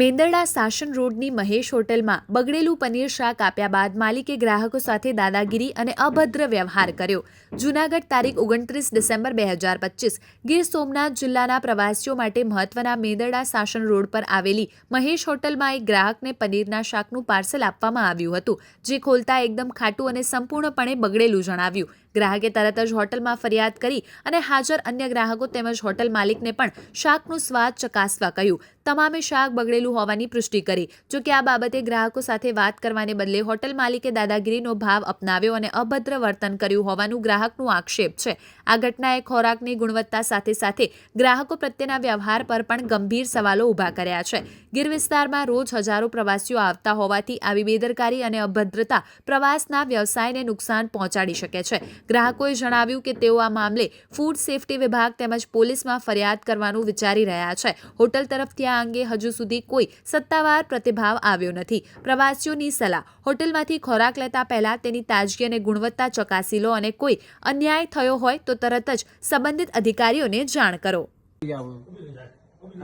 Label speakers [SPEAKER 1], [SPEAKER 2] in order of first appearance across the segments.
[SPEAKER 1] મેંદરડા સાશન રોડની મહેશ હોટલમાં બગડેલું પનીર શાક આપ્યા બાદ માલિકે ગ્રાહકો સાથે દાદાગીરી અને અભદ્ર વ્યવહાર કર્યો. જૂનાગઢ તારીખ 29 ડિસેમ્બર 2025 ગીર સોમનાથ જિલ્લાના પ્રવાસીઓ માટે મહત્વના મેંદરડા સાશન રોડ પર આવેલી મહેશ હોટલમાં એક ગ્રાહકને પનીરના શાકનું પાર્સલ આપવામાં આવ્યું હતું, જે ખોલતા એકદમ ખાટું અને સંપૂર્ણપણે બગડેલું જણાવ્યું. ગ્રાહકે તરત જ હોટલમાં ફરિયાદ કરી અને હાજર અન્ય ગ્રાહકો તેમજ હોટલ માલિકને પણ શાકનું સ્વાદ ચકાસવા કહ્યું. તમામે શાક બગડેલું હોવાની પુષ્ટિ કરી. જોકે આ બાબતે ગ્રાહકો સાથે વાત કરવાને બદલે હોટલ માલિકે દાદાગીરીનો ભાવ અપનાવ્યો અને અભદ્ર વર્તન કર્યું હોવાનું ગ્રાહકનું આક્ષેપ છે. આ ઘટનાએ ખોરાકની ગુણવત્તા સાથે સાથે ગ્રાહકો પ્રત્યેના વ્યવહાર પર પણ ગંભીર સવાલો ઊભા કર્યા છે. ગીર વિસ્તારમાં રોજ હજારો પ્રવાસીઓ આવતા હોવાથી આવી બેદરકારી અને અભદ્રતા પ્રવાસના વ્યવસાયને નુકસાન પહોંચાડી શકે છે. ગ્રાહકોએ જણાવ્યું કે તેઓ આ મામલે ફૂડ સેફટી વિભાગ તેમજ પોલીસમાં ફરિયાદ કરવાનું વિચારી રહ્યા છે. હોટલ તરફથી આ અંગે હજુ સુધી કોઈ સત્તાવાર પ્રતિભાવ આવ્યો નથી. પ્રવાસીઓની સલાહ: હોટલમાંથી ખોરાક લેતા પહેલા તેની તાજગી અને ગુણવત્તા ચકાસી લો અને કોઈ અન્યાય થયો હોય તો તરત જ સંબંધિત અધિકારીઓને જાણ કરો.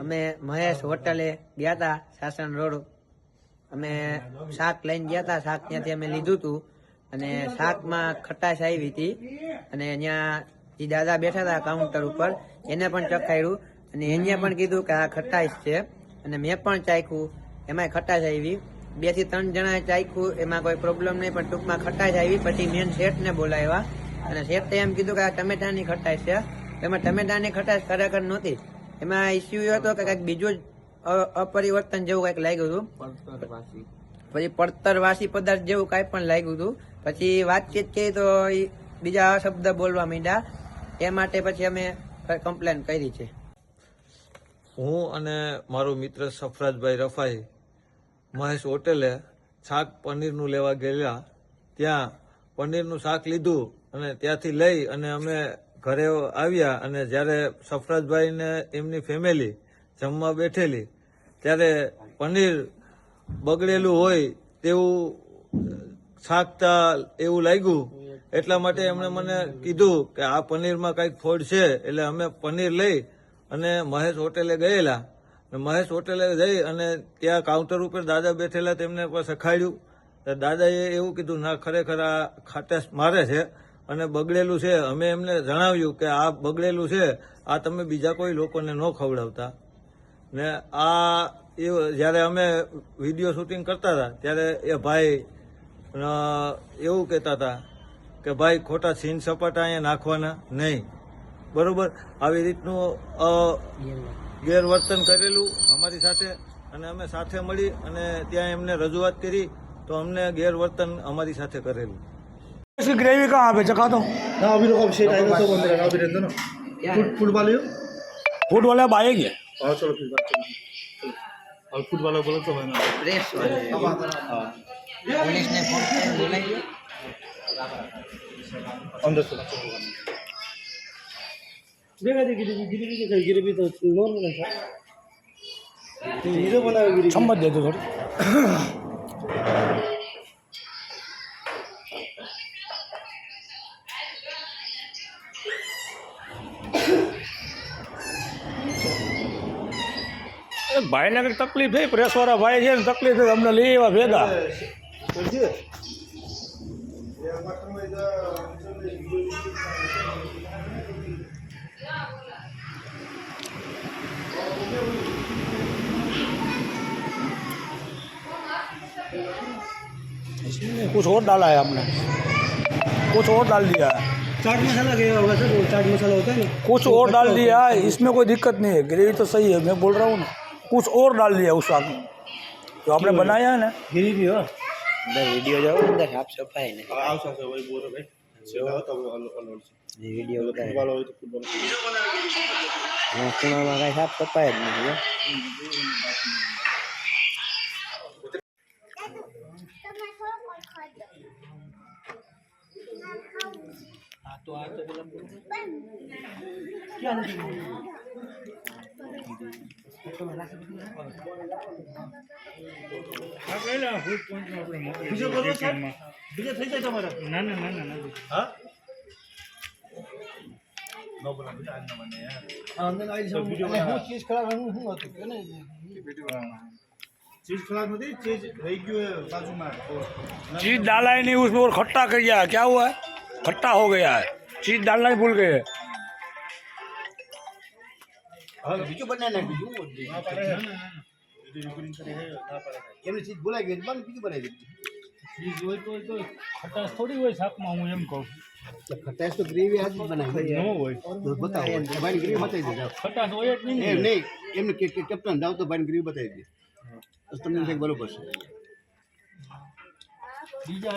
[SPEAKER 2] અમે મહેશ હોટલે ગયા હતા સાસણ રોડ. અમે શાક લઈને ગયા હતા. શાક ત્યાંથી અમે લીધું હતું અને શાકમાં ખટાશ આવી હતી અને ત્યાં જે દાદા બેઠા હતા કાઉન્ટર ઉપર એને પણ ચખાડ્યું અને એને પણ કીધું કે આ ખટાશ છે અને મેં પણ ચાખ્યું, એમાં ખટાશ આવી. 2 થી 3 જણાએ ચાખ્યું, એમાં કોઈ પ્રોબ્લેમ નહીં, પણ ટૂંકમાં ખટાશ આવી. પછી મેન શેઠને બોલાવ્યા અને શેઠે એમ કીધું કે આ ટમેટાની ખટાશ છે. એમાં ટમેટાની ખટાશ ખરેખર નહોતી. એમાં ઇસ્યુ એ હતો કે કંઈક બીજું જ અપરિવર્તન જેવું કંઈક લાગ્યું હતું. પછી પડતરવાસી પદાર્થ જેવું કાંઈ પણ લાગ્યું હતું. પછી વાતચીત કરી તો બીજા શબ્દ બોલવા માંડ્યા. એ માટે પછી અમે કમ્પ્લેન કરી છે.
[SPEAKER 3] હું અને મારો મિત્ર સફરાજભાઈ રફાઈ મહેશ હોટેલે શાક પનીરનું લેવા ગયેલા. ત્યાં પનીરનું શાક લીધું અને ત્યાંથી લઈ અને અમે ઘરે આવ્યા અને જ્યારે સફરાજભાઈને એમની ફેમિલી જમવા બેઠેલી ત્યારે પનીર બગડેલું હોય તેવું શાકતા એવું લાગ્યું. એટલા માટે એમણે મને કીધું કે આ પનીરમાં કંઈક ફોલ્ટ છે. એટલે અમે પનીર લઈ અને મહેશ હોટેલે ગયેલા. મહેશ હોટેલે જઈ અને ત્યાં કાઉન્ટર ઉપર દાદા બેઠેલા, તેમને પાસે ખાડ્યું. દાદાએ એવું કીધું, ના ખરેખર આ ખાટાશ મારે છે અને બગડેલું છે. અમે એમને જણાવ્યું કે આ બગડેલું છે, આ તમે બીજા કોઈ લોકોને ન ખવડાવતા. ને આ જ્યારે અમે વિડીયો શૂટિંગ કરતા હતા ત્યારે એ ભાઈ એવું કહેતા હતા કે ભાઈ ખોટા સીન સપાટા અહીંયા નાખવાના નહીં, બરોબર. આવી રીતનું ગેરવર્તન કરેલું અમારી સાથે અને અમે સાથે મળી અને ત્યાં એમને રજૂઆત કરી તો અમને ગેરવર્તન અમારી સાથે કરેલું.
[SPEAKER 4] इसकी ग्रेवी कहाँ पे चखा दो
[SPEAKER 5] ना अभी लोग अभिषेक आएगा तो बंद रहेगा, अभी रहते ना फूड वाले हो?
[SPEAKER 4] फूड वाले अब आएंगे.
[SPEAKER 5] हाँ चलो फिर बात चलो और फूड वाला बोलो तो है ना
[SPEAKER 2] પ્રેસ
[SPEAKER 5] हाँ
[SPEAKER 2] પોલીસને ફોન કરીને બોલાવી
[SPEAKER 5] अंदर से गिरी तो नॉर्मल है हीरो बना गिरी
[SPEAKER 4] चम्मच दे दो थोड़ी. भाई ने कई तकलीफ है, प्रेस वाला भाई है, तकलीफ है, हमने ले आवा भेगा. इसमें कुछ और डाला है हमने, कुछ और डाल दिया है.
[SPEAKER 5] चाट मसाला गया होगा सर, वो चाट मसाला होता है ना,
[SPEAKER 4] कुछ और डाल दिया है. इसमें कोई दिक्कत नहीं है, ग्रेवी तो सही है. मैं बोल रहा हूँ ना, कुछ और डाल दिया उस साग में जो आपने बनाया है ना.
[SPEAKER 5] गिरी भी हो
[SPEAKER 2] અંદર વિડીયો જાઓ, અંદર સાફ સફાઈ ને
[SPEAKER 5] आओ सर वही बोल रहे भाई सेवा तो ऑल
[SPEAKER 2] વિડીયો
[SPEAKER 5] फूड वाला हो तो फूड वाला
[SPEAKER 2] ખૂણામાં કાંઈ સાફ સફાઈ જ નથી.
[SPEAKER 5] બીજો બોલો સર, બીજો થઈ જાય તમારા? ના ના ના ના હા નો બોલા બીજા આજ ના મને યાર. હા અંદર આવી જાવ. બીજો હું ચીઝ ખરાબ હું હતું કે નહીં? चीज खराब नहीं थी, चीज रह गई है बाजू में तो
[SPEAKER 4] चीज डाला ही नहीं उसमें और खट्टा कर दिया है। क्या हुआ है? खट्टा हो गया है, चीज डालना ही भूल गए।
[SPEAKER 6] બીજું બનાવી નાખ્યું
[SPEAKER 5] ना पारे है यदि रिकॉर्डिंग करे है ना पारे है
[SPEAKER 6] એમની ચીજ બોલાઈ ગઈ પણ બીજું બનાવી દીધું
[SPEAKER 7] ચીજ હોય તો ખટાશ થોડી હોય શાકમાં, હું એમ કહું.
[SPEAKER 6] ખટાશ તો ગ્રેવી આજ જ બનાવી
[SPEAKER 7] ન હોય
[SPEAKER 6] તો બતાવો ભાઈ ગ્રેવી બતાવી દેજો
[SPEAKER 7] ખટાશ હોય જ નહીં
[SPEAKER 6] એમ
[SPEAKER 7] ને.
[SPEAKER 6] નહીં એમને કેપ્ટન જાવ તો ભાઈ ગ્રેવી બતાવી દે તો તમને કંઈક બરોબર છે
[SPEAKER 7] બીજા